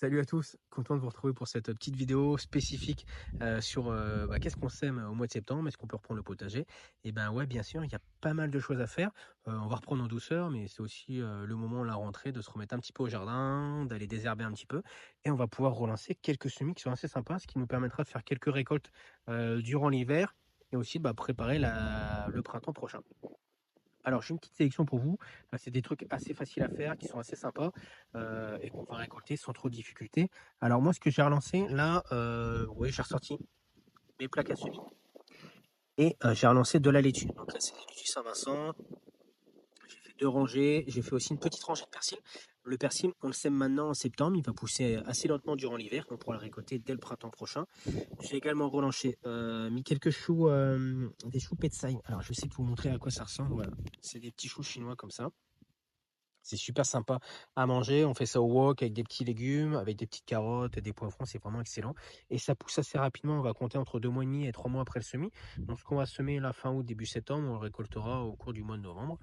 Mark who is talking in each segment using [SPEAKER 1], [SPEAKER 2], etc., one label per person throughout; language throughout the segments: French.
[SPEAKER 1] Salut à tous, content de vous retrouver pour cette petite vidéo spécifique sur qu'est-ce qu'on sème au mois de septembre, est-ce qu'on peut reprendre le potager? Et ben ouais, bien sûr, il y a pas mal de choses à faire. On va reprendre en douceur, mais c'est aussi le moment, la rentrée, de se remettre un petit peu au jardin, d'aller désherber un petit peu, et on va pouvoir relancer quelques semis qui sont assez sympas, ce qui nous permettra de faire quelques récoltes durant l'hiver et aussi préparer le printemps prochain. Alors, j'ai une petite sélection pour vous. C'est des trucs assez faciles à faire, qui sont assez sympas et qu'on va récolter sans trop de difficultés. Alors, moi, ce que j'ai relancé, là, oui, j'ai ressorti mes plaques à semis et j'ai relancé de la laitue. Donc là, c'est des laitues Saint-Vincent. J'ai fait 2 rangées. J'ai fait aussi une petite rangée de persil. Le persil, on le sème maintenant en septembre. Il va pousser assez lentement durant l'hiver. On pourra le récolter dès le printemps prochain. J'ai également relancé, mis quelques choux, des choux petsai. Alors, je vais essayer de vous montrer à quoi ça ressemble. Voilà. C'est des petits choux chinois comme ça. C'est super sympa à manger. On fait ça au wok avec des petits légumes, avec des petites carottes, des poivrons. C'est vraiment excellent. Et ça pousse assez rapidement. On va compter entre 2 mois et demi et 3 mois après le semis. Donc, ce qu'on va semer la fin août, début septembre, on le récoltera au cours du mois de novembre.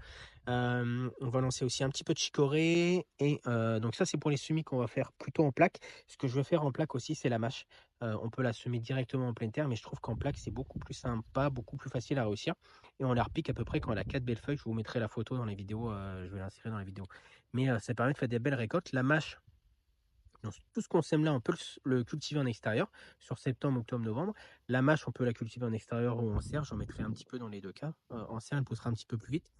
[SPEAKER 1] On va lancer aussi un petit peu de chicorée. Et donc, ça, c'est pour les semis qu'on va faire plutôt en plaque. Ce que je veux faire en plaque aussi, c'est la mâche. On peut la semer directement en pleine terre, mais je trouve qu'en plaque, c'est beaucoup plus sympa, beaucoup plus facile à réussir. Et on la repique à peu près quand elle a 4 belles feuilles. Je vous mettrai la photo dans les vidéos. Je vais l'insérer dans la vidéo. Mais ça permet de faire des belles récoltes. La mâche, donc, tout ce qu'on sème là, on peut le cultiver en extérieur sur septembre, octobre, novembre. La mâche, on peut la cultiver en extérieur ou en serre. J'en mettrai un petit peu dans les deux cas. En serre, elle poussera un petit peu plus vite.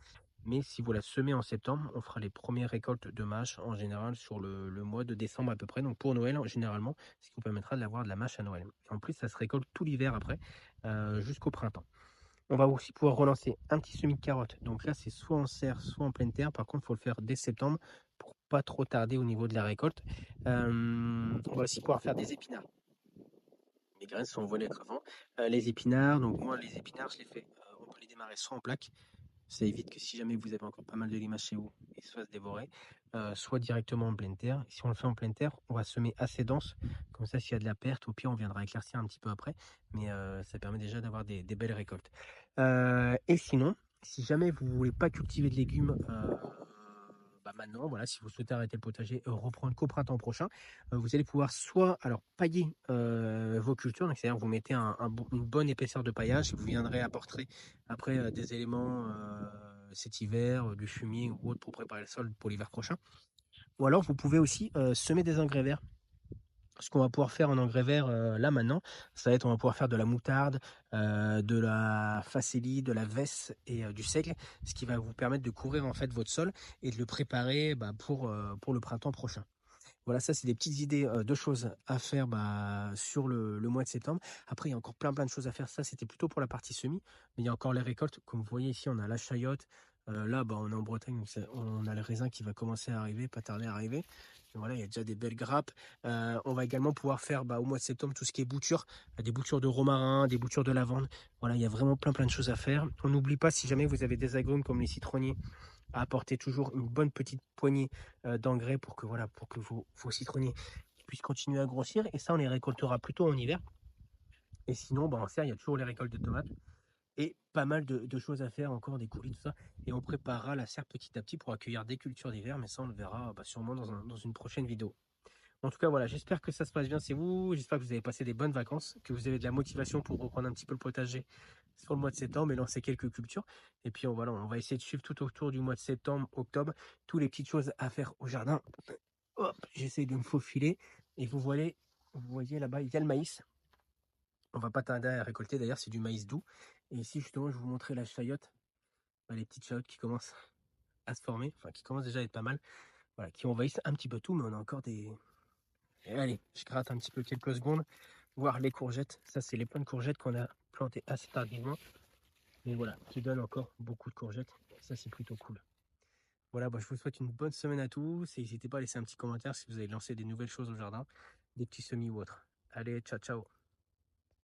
[SPEAKER 1] Mais si vous la semez en septembre, on fera les premières récoltes de mâche en général sur le mois de décembre à peu près. Donc pour Noël, généralement, ce qui vous permettra d'avoir de la mâche à Noël. En plus, ça se récolte tout l'hiver après, jusqu'au printemps. On va aussi pouvoir relancer un petit semis de carottes. Donc là, c'est soit en serre, soit en pleine terre. Par contre, il faut le faire dès septembre pour pas trop tarder au niveau de la récolte. On va aussi pouvoir faire des épinards. Les graines sont volées avant. Les épinards, donc moi, les épinards, je les fais. On peut les démarrer soit en plaque. Ça évite que si jamais vous avez encore pas mal de limaces chez vous, ils se fassent dévorer, soit directement en pleine terre. Si on le fait en pleine terre, on va semer assez dense, comme ça s'il y a de la perte, au pire on viendra éclaircir un petit peu après, mais ça permet déjà d'avoir des belles récoltes. Et sinon, si jamais vous ne voulez pas cultiver de légumes maintenant, voilà, si vous souhaitez arrêter le potager, reprendre qu'au printemps prochain, vous allez pouvoir soit alors pailler vos cultures, donc c'est-à-dire vous mettez une bonne épaisseur de paillage, vous viendrez apporter après des éléments cet hiver, du fumier ou autre pour préparer le sol pour l'hiver prochain. Ou alors vous pouvez aussi semer des engrais verts. Ce qu'on va pouvoir faire en engrais vert là maintenant, ça va être, on va pouvoir faire de la moutarde, de la facélie, de la vesse et du seigle, ce qui va vous permettre de couvrir en fait votre sol et de le préparer pour le printemps prochain. Voilà, ça c'est des petites idées de choses à faire sur le mois de septembre. Après, il y a encore plein de choses à faire. Ça, c'était plutôt pour la partie semis, mais il y a encore les récoltes. Comme vous voyez ici, on a la chayote. Là, on est en Bretagne, donc on a le raisin qui va commencer à arriver, pas tarder à arriver. Et voilà, il y a déjà des belles grappes. On va également pouvoir faire au mois de septembre tout ce qui est bouture, des boutures de romarin, des boutures de lavande. Voilà, il y a vraiment plein de choses à faire. On n'oublie pas, si jamais vous avez des agrumes comme les citronniers, à apporter toujours une bonne petite poignée d'engrais pour que vos citronniers puissent continuer à grossir. Et ça, on les récoltera plutôt en hiver. Et sinon, en serre, il y a toujours les récoltes de tomates et pas mal de choses à faire, encore des coulis, tout ça. Et on préparera la serre petit à petit pour accueillir des cultures d'hiver, mais ça, on le verra sûrement dans une prochaine vidéo. En tout cas, voilà, j'espère que ça se passe bien, c'est vous. J'espère que vous avez passé des bonnes vacances, que vous avez de la motivation pour reprendre un petit peu le potager sur le mois de septembre et lancer quelques cultures. Et puis voilà, on va essayer de suivre tout autour du mois de septembre, octobre, toutes les petites choses à faire au jardin. Hop, j'essaie de me faufiler. Et vous voyez là-bas, il y a le maïs. On va pas tarder à récolter, d'ailleurs, c'est du maïs doux. Et ici, justement, je vais vous montrer la chayotte. Les petites chayottes qui commencent à se former, enfin qui commencent déjà à être pas mal. Voilà, qui envahissent un petit peu tout, mais on a encore des. Et allez, je gratte un petit peu quelques secondes. Voir les courgettes. Ça, c'est les pleines courgettes qu'on a plantées assez tardivement. Mais voilà, qui donnent encore beaucoup de courgettes. Ça, c'est plutôt cool. Voilà, je vous souhaite une bonne semaine à tous. Et n'hésitez pas à laisser un petit commentaire si vous avez lancé des nouvelles choses au jardin, des petits semis ou autres. Allez, ciao, ciao.